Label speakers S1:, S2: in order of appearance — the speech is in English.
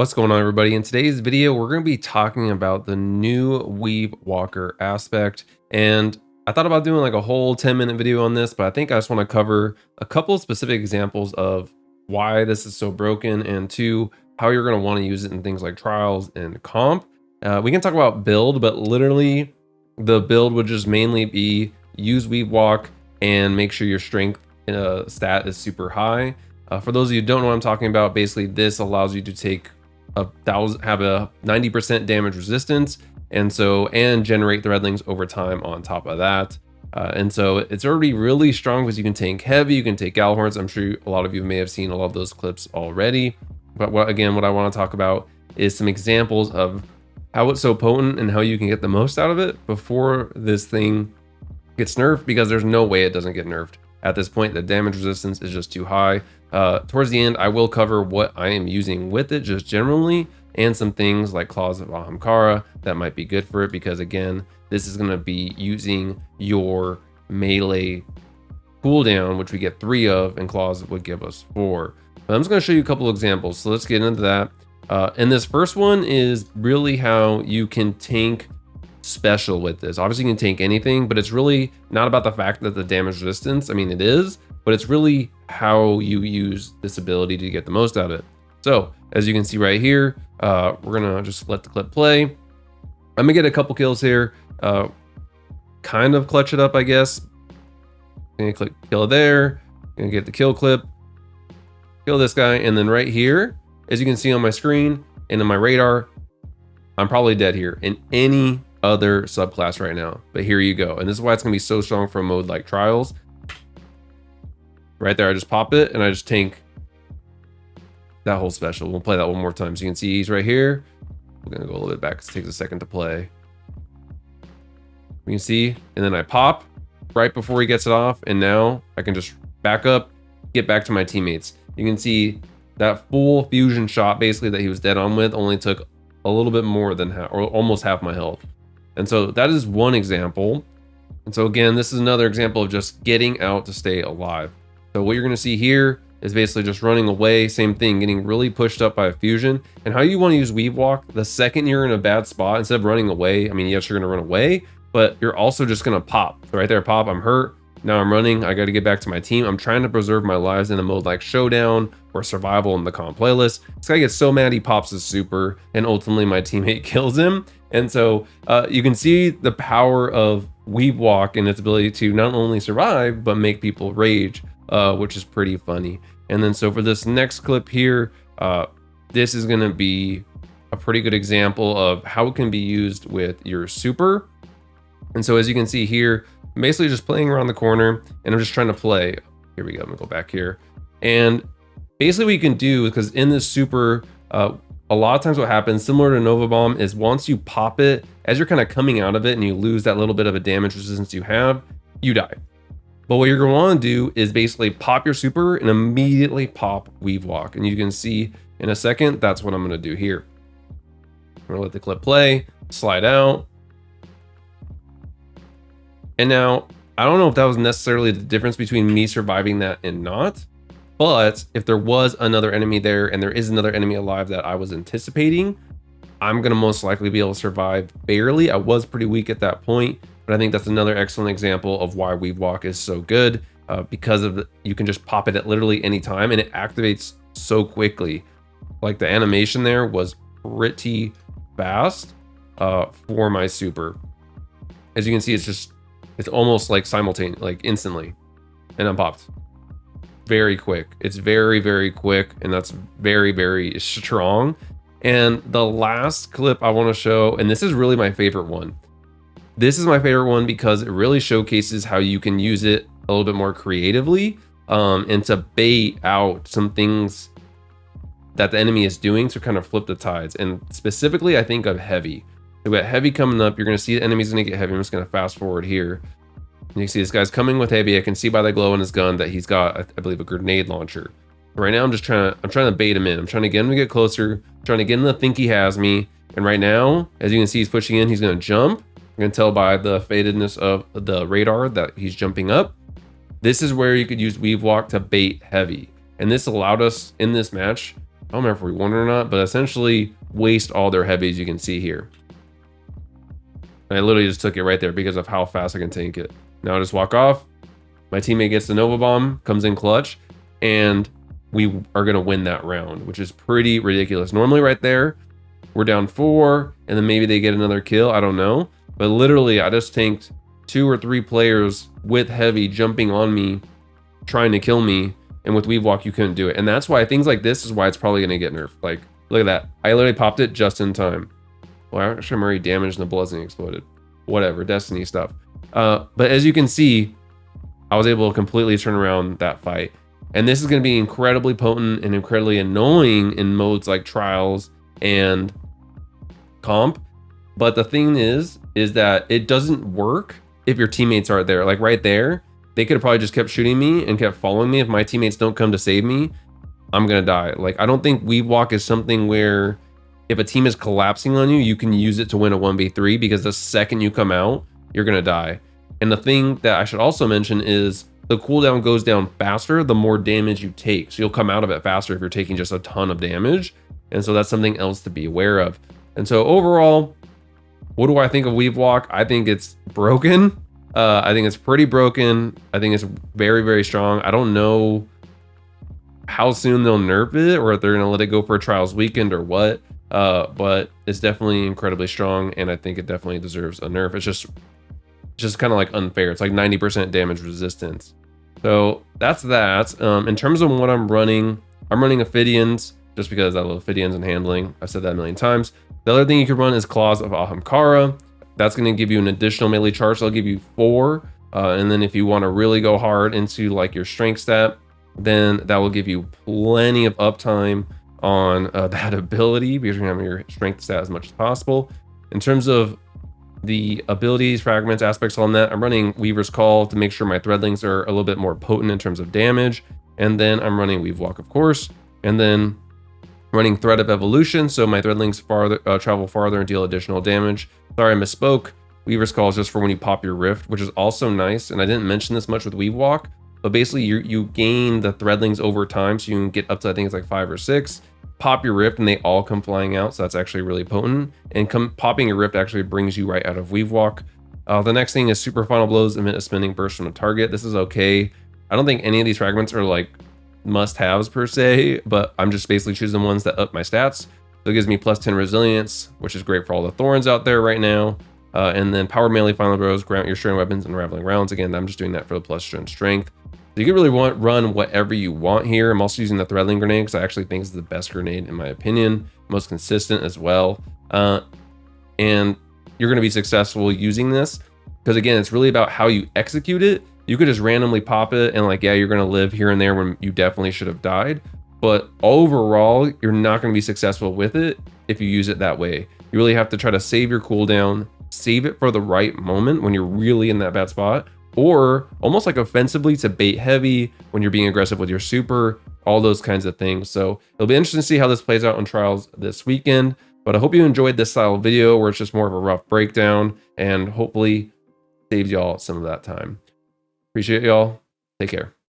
S1: What's going on, everybody? In today's video, we're going to be talking about the new Weave Walker aspect. And I thought about doing like a whole 10-minute video on this, but I think I just want to cover a couple of specific examples of why this is so broken, and two, how you're going to want to use it in things like trials and comp. We can talk about build, but literally the build would just mainly be use Weave Walk and make sure your strength stat is super high. For those of you who don't know what I'm talking about, basically this allows you to take have a 90% damage resistance, and generate threadlings over time on top of that. And so it's already really strong because you can tank heavy, you can take Galhorns. I'm sure a lot of you may have seen a lot of those clips already. But what I want to talk about is some examples of how it's so potent and how you can get the most out of it before this thing gets nerfed, because there's no way it doesn't get nerfed. At this point, the damage resistance is just too high. Towards the end, I will cover what I am using with it just generally, and some things like Claws of Ahamkara that might be good for it, because again, this is going to be using your melee cooldown, which we get 3 of, and Claws would give us 4. But I'm just going to show you a couple of examples, so let's get into that. And this first one is really how you can tank special with this. Obviously you can tank anything, but it's really not about the fact that the damage resistance, I mean it is, but it's really how you use this ability to get the most out of it. So as you can see right here, we're gonna just let the clip play. I'm gonna get a couple kills here, kind of clutch it up, I guess. Gonna click kill there, gonna get the kill clip, kill this guy, and then right here, as you can see on my screen and in my radar, I'm probably dead here in any other subclass right now, but here you go. And this is why it's gonna be so strong for a mode like trials. Right there, I just pop it and I just tank that whole special. We'll play that one more time so you can see he's right here. We're gonna go a little bit back because it takes a second to play. You can see, and then I pop right before he gets it off, and now I can just back up, get back to my teammates. You can see that full fusion shot basically that he was dead on with only took a little bit more than half, or almost half my health. And so that is one example. And so again, this is another example of just getting out to stay alive. So what you're going to see here is basically just running away, same thing, getting really pushed up by a fusion. And how you want to use Weave Walk, the second you're in a bad spot, instead of running away, I mean, yes, you're going to run away, but you're also just going to pop. So right there, pop, I'm hurt. Now I'm running, I got to get back to my team. I'm trying to preserve my lives in a mode like Showdown or Survival in the comp playlist. This guy gets so mad he pops his super, and ultimately my teammate kills him. And so you can see the power of Weave Walk and its ability to not only survive, but make people rage, which is pretty funny. And then so for this next clip here, this is going to be a pretty good example of how it can be used with your super. And so as you can see here, I'm basically just playing around the corner and I'm just trying to play. Here we go. I'm gonna go back here. And basically what you can do, because in this super, a lot of times what happens, similar to Nova Bomb, is once you pop it, as you're kind of coming out of it and you lose that little bit of a damage resistance you have, you die. But what you're gonna wanna do is basically pop your super and immediately pop Weave Walk. And you can see in a second, that's what I'm gonna do here. I'm gonna let the clip play, slide out. And now, I don't know if that was necessarily the difference between me surviving that and not, but if there was another enemy there and there is another enemy alive that I was anticipating, I'm gonna most likely be able to survive barely. I was pretty weak at that point, but I think that's another excellent example of why Weave Walk is so good, because of you can just pop it at literally any time and it activates so quickly. Like the animation there was pretty fast for my super. As you can see, it's almost like simultaneous, like instantly, and I'm popped. Very quick. It's very, very quick, and that's very, very strong. And the last clip I want to show, and this is really my favorite one. This is my favorite one because it really showcases how you can use it a little bit more creatively, and to bait out some things that the enemy is doing to kind of flip the tides. And specifically, I think of heavy. We got heavy coming up. You're going to see the enemy's going to get heavy. I'm just going to fast forward here. And you can see this guy's coming with heavy. I can see by the glow in his gun that he's got, I believe, a grenade launcher. Right now, I'm trying to bait him in. I'm trying to get him to get closer. I'm trying to get him to think he has me. And right now, as you can see, he's pushing in. He's going to jump. You can tell by the fadedness of the radar that he's jumping up. This is where you could use Weave Walk to bait heavy. And this allowed us in this match I don't remember if we won or not, but essentially waste all their heavies, you can see here. And I literally just took it right there because of how fast I can tank it. Now I just walk off. My teammate gets the Nova Bomb, comes in clutch, and we are going to win that round, which is pretty ridiculous. Normally right there, we're down 4, and then maybe they get another kill. I don't know. But literally, I just tanked 2 or 3 players with heavy jumping on me, trying to kill me. And with Weavewalk, you couldn't do it. And that's why things like this is why it's probably going to get nerfed. Like, look at that. I literally popped it just in time. Well, actually, I'm already damaged and the blessing exploded. Whatever, Destiny stuff. But as you can see, I was able to completely turn around that fight. And this is going to be incredibly potent and incredibly annoying in modes like Trials and Comp. But the thing is that it doesn't work if your teammates aren't there. Like right there, they could have probably just kept shooting me and kept following me. If my teammates don't come to save me, I'm going to die. Like, I don't think Weavewalk is something where if a team is collapsing on you, you can use it to win a 1v3, because the second you come out, you're going to die. And the thing that I should also mention is the cooldown goes down faster the more damage you take. So you'll come out of it faster if you're taking just a ton of damage. And so that's something else to be aware of. And so overall, what do I think of Weavewalk? I think it's broken. I think it's pretty broken. I think it's very, very strong. I don't know how soon they'll nerf it, or if they're going to let it go for a Trials weekend or what. But it's definitely incredibly strong, and I think it definitely deserves a nerf. It's just kind of like unfair. It's like 90% damage resistance. So that's that. In terms of what I'm running Ophidians just because I love Ophidians and handling. I've said that a million times. The other thing you could run is Claws of Ahamkara. That's going to give you an additional melee charge. So I'll give you 4. And then if you want to really go hard into like your strength stat, then that will give you plenty of uptime on that ability, because you're going to have your strength stat as much as possible. In terms of the abilities, fragments, aspects on that, I'm running Weaver's Call to make sure my threadlings are a little bit more potent in terms of damage. And then I'm running Weavewalk, of course. And then running Thread of Evolution, so my threadlings travel farther and deal additional damage. Sorry, I misspoke. Weaver's Call is just for when you pop your rift, which is also nice. And I didn't mention this much with Weavewalk, but basically you gain the threadlings over time, so you can get up to, I think it's like 5 or 6. Pop your rift and they all come flying out, so that's actually really potent. And popping your rift actually brings you right out of Weavewalk. The next thing is Super Final Blows, emit a spinning burst from a target. This is okay. I don't think any of these fragments are like must-haves per se, but I'm just basically choosing ones that up my stats. So it gives me plus 10 resilience, which is great for all the thorns out there right now. And then Power Melee Final Blows, grant your sharing weapons and unraveling rounds. Again, I'm just doing that for the plus strength. So you can really run whatever you want here. I'm also using the Threadling Grenade because I actually think it's the best grenade in my opinion, most consistent as well. And you're going to be successful using this because, again, it's really about how you execute it. You could just randomly pop it and like, yeah, you're going to live here and there when you definitely should have died. But overall, you're not going to be successful with it if you use it that way. You really have to try to save your cooldown, save it for the right moment when you're really in that bad spot, or almost like offensively to bait heavy when you're being aggressive with your super, all those kinds of things. So it'll be interesting to see how this plays out on Trials this weekend. But I hope you enjoyed this style of video where it's just more of a rough breakdown and hopefully saves y'all some of that time. Appreciate y'all. Take care.